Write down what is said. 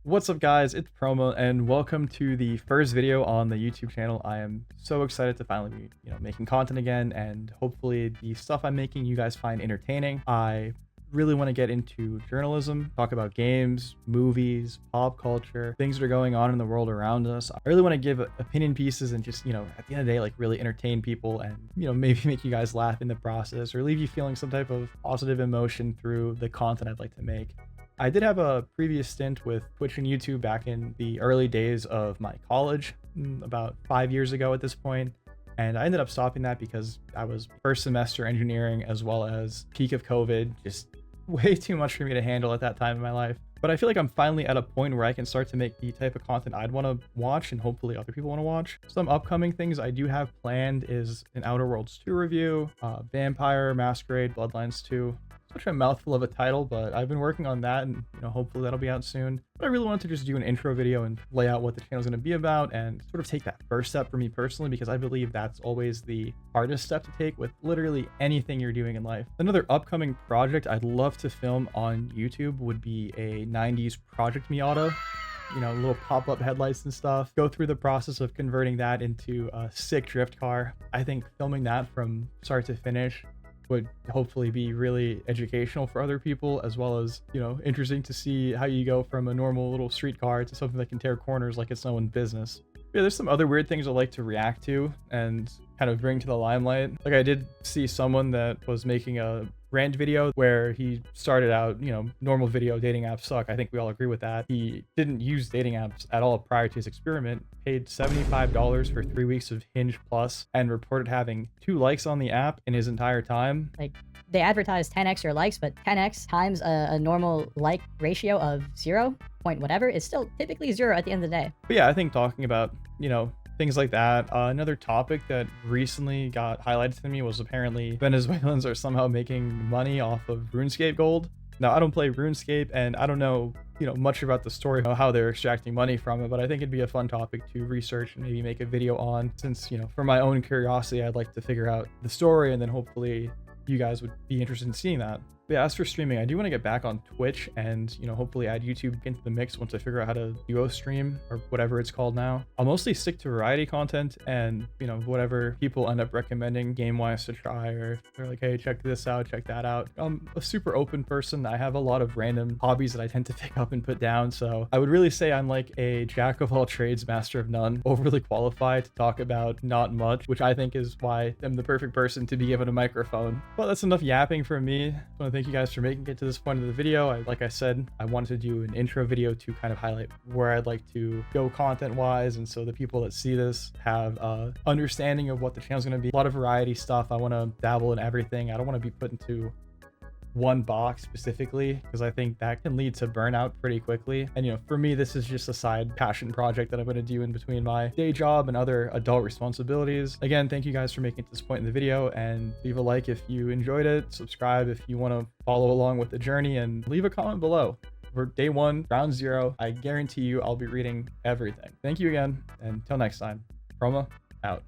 What's up guys, it's Promo and welcome to the first video on the YouTube channel. I am so excited to finally be, making content again, and hopefully the stuff I'm making you guys find entertaining. I really want to get into journalism, talk about games, movies, pop culture, things that are going on in the world around us. I really want to give opinion pieces and just, at the end of the day, like really entertain people and, maybe make you guys laugh in the process or leave you feeling some type of positive emotion through the content I'd like to make. I did have a previous stint with Twitch and YouTube back in the early days of my college, about 5 years ago at this point, and I ended up stopping that because I was first semester engineering as well as peak of COVID, just way too much for me to handle at that time in my life. But I feel like I'm finally at a point where I can start to make the type of content I'd want to watch and hopefully other people want to watch. Some upcoming things I do have planned is an Outer Worlds 2 review, Vampire Masquerade Bloodlines 2. Such a mouthful of a title, but I've been working on that, and hopefully that'll be out soon. But I really wanted to just do an intro video and lay out what the channel is going to be about and sort of take that first step for me personally, because I believe that's always the hardest step to take with literally anything you're doing in life. Another upcoming project I'd love to film on YouTube would be a 90s Project Miata, little pop-up headlights and stuff. Go through the process of converting that into a sick drift car. I think filming that from start to finish would hopefully be really educational for other people, as well as, interesting to see how you go from a normal little street car to something that can tear corners like it's no one's business. Yeah, there's some other weird things I like to react to and kind of bring to the limelight. Like I did see someone that was making a rant video where he started out, normal video, dating apps suck. I think we all agree with that. He didn't use dating apps at all prior to his experiment, paid $75 for 3 weeks of Hinge Plus, and reported having 2 likes on the app in his entire time. Like, they advertise 10x your likes, but 10x times a normal like ratio of 0 point whatever is still typically 0 at the end of the day. But yeah, I think talking about, things like that. Another topic that recently got highlighted to me was apparently Venezuelans are somehow making money off of RuneScape gold. Now, I don't play RuneScape and I don't know, much about the story of how they're extracting money from it, but I think it'd be a fun topic to research and maybe make a video on, since, for my own curiosity, I'd like to figure out the story, and then hopefully you guys would be interested in seeing that. But yeah, as for streaming, I do want to get back on Twitch and, hopefully add YouTube into the mix once I figure out how to duo stream or whatever it's called now. I'll mostly stick to variety content and, whatever people end up recommending game-wise to try, or they're like, hey, check this out, check that out. I'm a super open person. I have a lot of random hobbies that I tend to pick up and put down. So I would really say I'm like a jack of all trades, master of none, overly qualified to talk about not much, which I think is why I'm the perfect person to be given a microphone. But that's enough yapping from me. Thank you guys for making it to this point of the video. Like I said, I wanted to do an intro video to kind of highlight where I'd like to go content wise, and so the people that see this have understanding of what the channel's going to be. A lot of variety stuff. I want to dabble in everything. I don't want to be put into one box specifically, because I think that can lead to burnout pretty quickly. And for me, this is just a side passion project that I'm going to do in between my day job and other adult responsibilities. Again, thank you guys for making it to this point in the video, and leave a like if you enjoyed it, subscribe if you want to follow along with the journey, and leave a comment below. For day 1, round 0, I guarantee you I'll be reading everything. Thank you again, and until next time, Promo out.